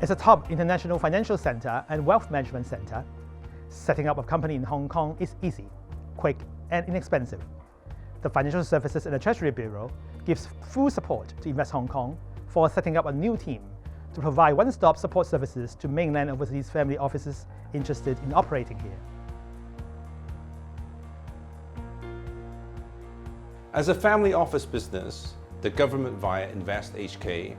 As a top international financial center and wealth management center, setting up a company in Hong Kong is easy, quick, and inexpensive. The Financial Services and the Treasury Bureau gives full support to Invest Hong Kong for setting up a new team to provide one-stop support services to mainland overseas family offices interested in operating here. As a family office business, the government via Invest HK,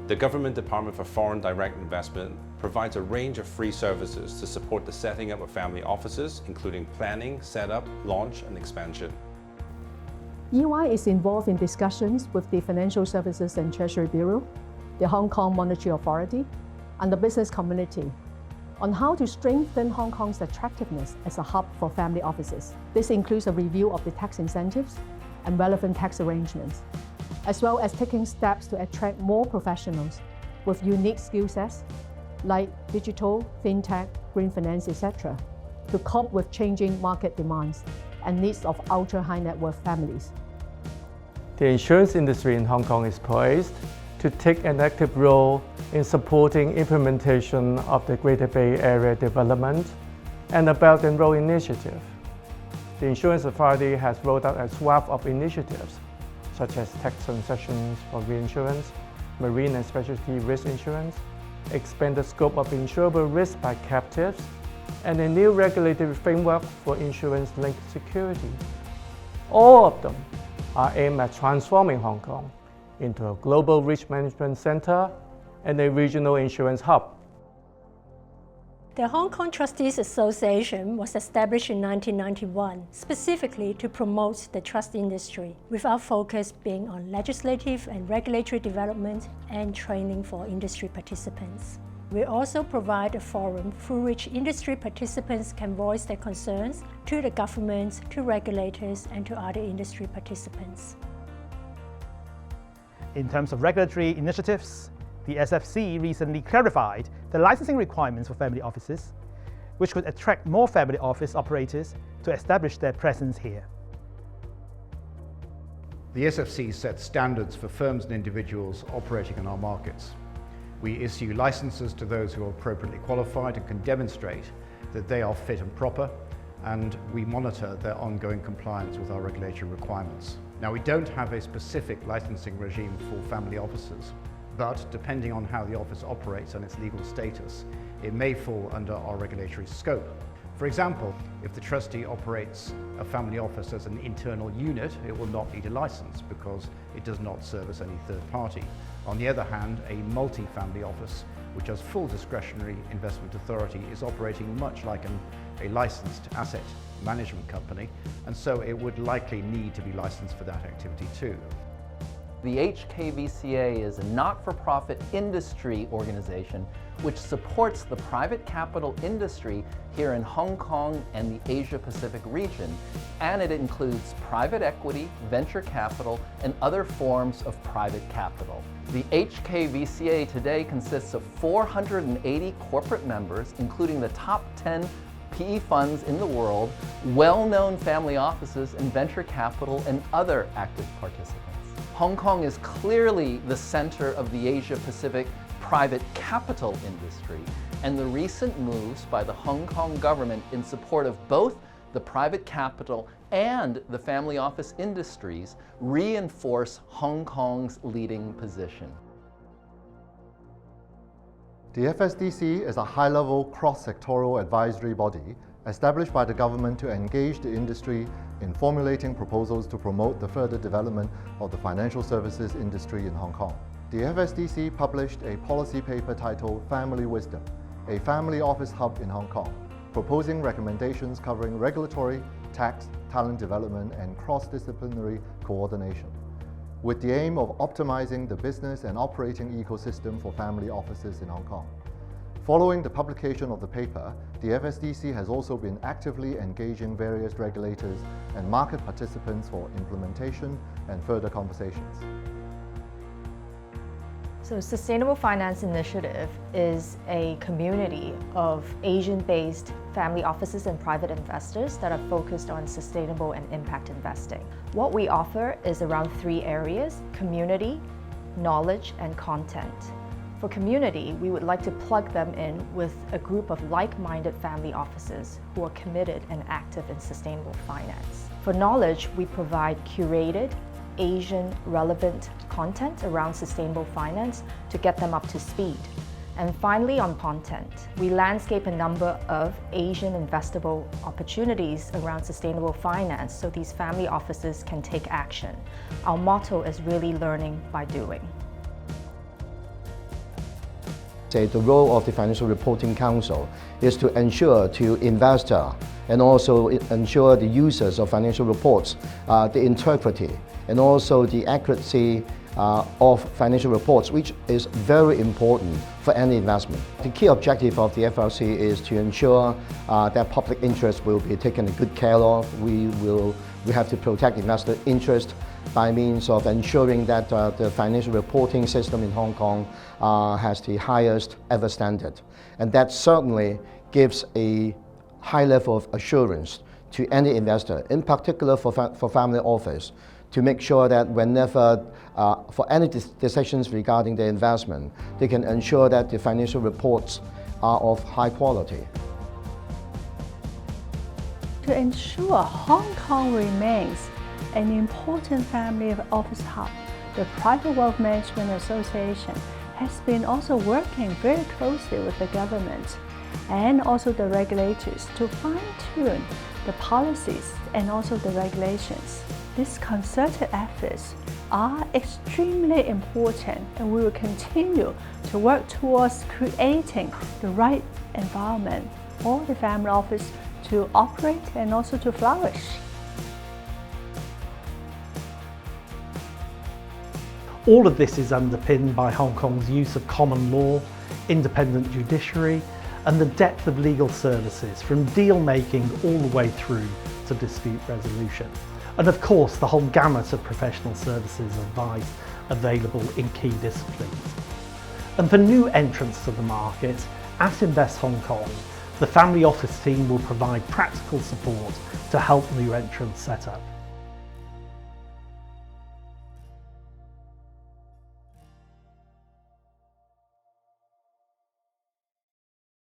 the Government Department for Foreign Direct Investment, provides a range of free services to support the setting up of family offices, including planning, setup, launch, and expansion. EY is involved in discussions with the Financial Services and Treasury Bureau, the Hong Kong Monetary Authority, and the business community on how to strengthen Hong Kong's attractiveness as a hub for family offices. This includes a review of the tax incentives and relevant tax arrangements, as well as taking steps to attract more professionals with unique skill sets like digital, fintech, green finance, etc., to cope with changing market demands and needs of ultra-high net worth families. The insurance industry in Hong Kong is poised to take an active role in supporting implementation of the Greater Bay Area Development and the Belt and Road Initiative. The Insurance Authority has rolled out a swath of initiatives, such as tax concessions for reinsurance, marine and specialty risk insurance, expand the scope of insurable risk by captives, and a new regulatory framework for insurance-linked security. All of them are aimed at transforming Hong Kong into a global risk management center and a regional insurance hub. The Hong Kong Trustees Association was established in 1991 specifically to promote the trust industry, with our focus being on legislative and regulatory development and training for industry participants. We also provide a forum through which industry participants can voice their concerns to the government, to regulators, and to other industry participants. In terms of regulatory initiatives, the SFC recently clarified the licensing requirements for family offices, which could attract more family office operators to establish their presence here. The SFC sets standards for firms and individuals operating in our markets. We issue licenses to those who are appropriately qualified and can demonstrate that they are fit and proper, and we monitor their ongoing compliance with our regulatory requirements. Now, we don't have a specific licensing regime for family offices, but depending on how the office operates and its legal status, it may fall under our regulatory scope. For example, if the trustee operates a family office as an internal unit, it will not need a license because it does not service any third party. On the other hand, a multi-family office, which has full discretionary investment authority, is operating much like a licensed asset management company, and so it would likely need to be licensed for that activity too. The HKVCA is a not-for-profit industry organization which supports the private capital industry here in Hong Kong and the Asia-Pacific region, and it includes private equity, venture capital, and other forms of private capital. The HKVCA today consists of 480 corporate members, including the top 10 PE funds in the world, well-known family offices, and venture capital, and other active participants. Hong Kong is clearly the center of the Asia-Pacific private capital industry, and the recent moves by the Hong Kong government in support of both the private capital and the family office industries reinforce Hong Kong's leading position. The FSDC is a high-level cross-sectoral advisory body established by the government to engage the industry in formulating proposals to promote the further development of the financial services industry in Hong Kong. The FSDC published a policy paper titled Family Wisdom, a family office hub in Hong Kong, proposing recommendations covering regulatory, tax, talent development, and cross-disciplinary coordination, with the aim of optimizing the business and operating ecosystem for family offices in Hong Kong. Following the publication of the paper, the FSDC has also been actively engaging various regulators and market participants for implementation and further conversations. So Sustainable Finance Initiative is a community of Asian-based family offices and private investors that are focused on sustainable and impact investing. What we offer is around 3 areas: community, knowledge, and content. For community, we would like to plug them in with a group of like-minded family offices who are committed and active in sustainable finance. For knowledge, we provide curated, Asian-relevant content around sustainable finance to get them up to speed. And finally, on content, we landscape a number of Asian investable opportunities around sustainable finance so these family offices can take action. Our motto is really learning by doing. The role of the Financial Reporting Council is to ensure to investor and also ensure the users of financial reports the integrity and also the accuracy of financial reports, which is very important for any investment. The key objective of the FRC is to ensure that public interest will be taken good care of. We have to protect investor interest by means of ensuring that the financial reporting system in Hong Kong has the highest ever standard. And that certainly gives a high level of assurance to any investor, in particular for family office, to make sure that whenever, for any decisions regarding their investment, they can ensure that the financial reports are of high quality. To ensure Hong Kong remains an important family office hub, the Private Wealth Management Association has been also working very closely with the government and also the regulators to fine-tune the policies and also the regulations. These concerted efforts are extremely important, and we will continue to work towards creating the right environment for the family office to operate and also to flourish. All of this is underpinned by Hong Kong's use of common law, independent judiciary, and the depth of legal services from deal making all the way through to dispute resolution. And of course, the whole gamut of professional services advice available in key disciplines. And for new entrants to the market, at Invest Hong Kong, the family office team will provide practical support to help new entrants set up.